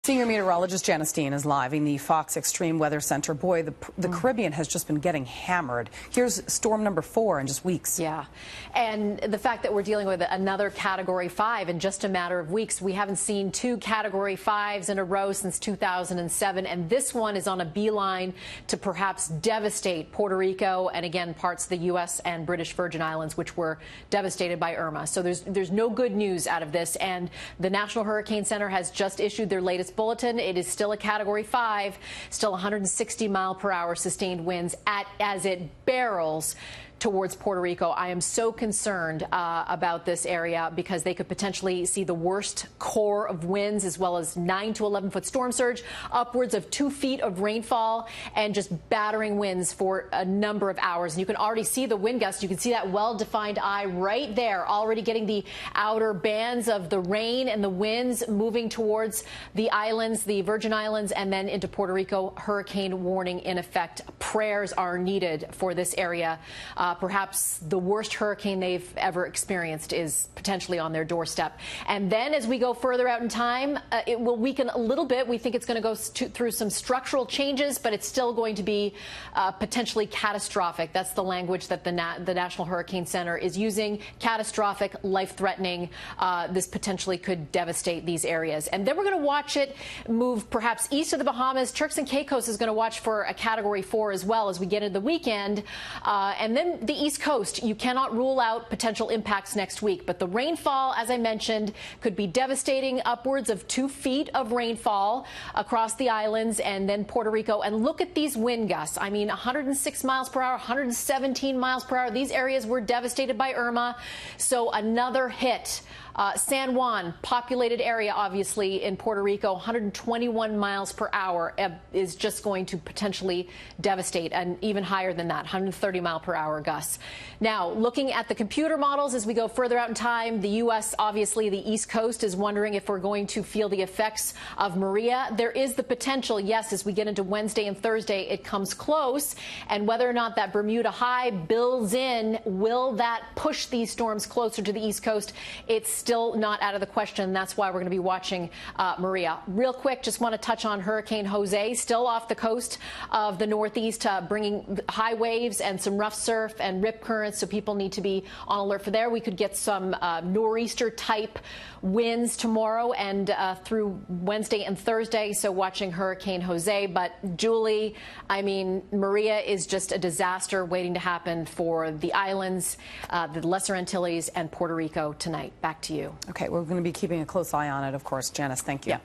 Senior meteorologist Janice Dean is live in the Fox Extreme Weather Center. Boy, the Caribbean has just been getting hammered. Here's storm number 4 in just weeks. Yeah, and the fact that we're dealing with another Category 5 in just a matter of weeks. We haven't seen 2 Category 5s in a row since 2007, and this one is on a beeline to perhaps devastate Puerto Rico and, again, parts of the U.S. and British Virgin Islands, which were devastated by Irma. So there's no good news out of this, and the National Hurricane Center has just issued their latest bulletin. It is still a Category 5, still 160-mile-per-hour sustained winds as it barrels towards Puerto Rico. I am so concerned about this area because they could potentially see the worst core of winds, as well as 9 to 11-foot storm surge, upwards of 2 feet of rainfall, and just battering winds for a number of hours. And you can already see the wind gusts. You can see that well-defined eye right there, already getting the outer bands of the rain and the winds moving towards the islands, the Virgin Islands, and then into Puerto Rico. Hurricane warning in effect. Prayers are needed for this area. Perhaps the worst hurricane they've ever experienced is potentially on their doorstep. And then as we go further out in time, it will weaken a little bit. We think it's going to go through some structural changes, but it's still going to be potentially catastrophic. That's the language that the National Hurricane Center is using. Catastrophic, life-threatening. This potentially could devastate these areas. And then we're going to watch it move perhaps east of the Bahamas. Turks and Caicos is going to watch for a Category 4 as well as we get into the weekend. And then the East Coast, you cannot rule out potential impacts next week, but the rainfall, as I mentioned, could be devastating, upwards of 2 feet of rainfall across the islands and then Puerto Rico. And look at these wind gusts. I mean, 106 miles per hour, 117 miles per hour. These areas were devastated by Irma. So another hit. San Juan, populated area, obviously, in Puerto Rico, 121 miles per hour is just going to potentially devastate, and even higher than that, 130 mile per hour gusts. Now, looking at the computer models as we go further out in time, the U.S., obviously, the East Coast is wondering if we're going to feel the effects of Maria. There is the potential, yes, as we get into Wednesday and Thursday, it comes close, and whether or not that Bermuda high builds in, will that push these storms closer to the East Coast? It's still not out of the question. That's why we're going to be watching Maria. Real quick, just want to touch on Hurricane Jose, still off the coast of the Northeast, bringing high waves and some rough surf and rip currents, so people need to be on alert for there. We could get some nor'easter-type winds tomorrow and through Wednesday and Thursday, so watching Hurricane Jose. But, Julie, I mean, Maria is just a disaster waiting to happen for the islands, the Lesser Antilles, and Puerto Rico tonight. Back to you. Okay, we're going to be keeping a close eye on it, of course. Janice, thank you. Yeah.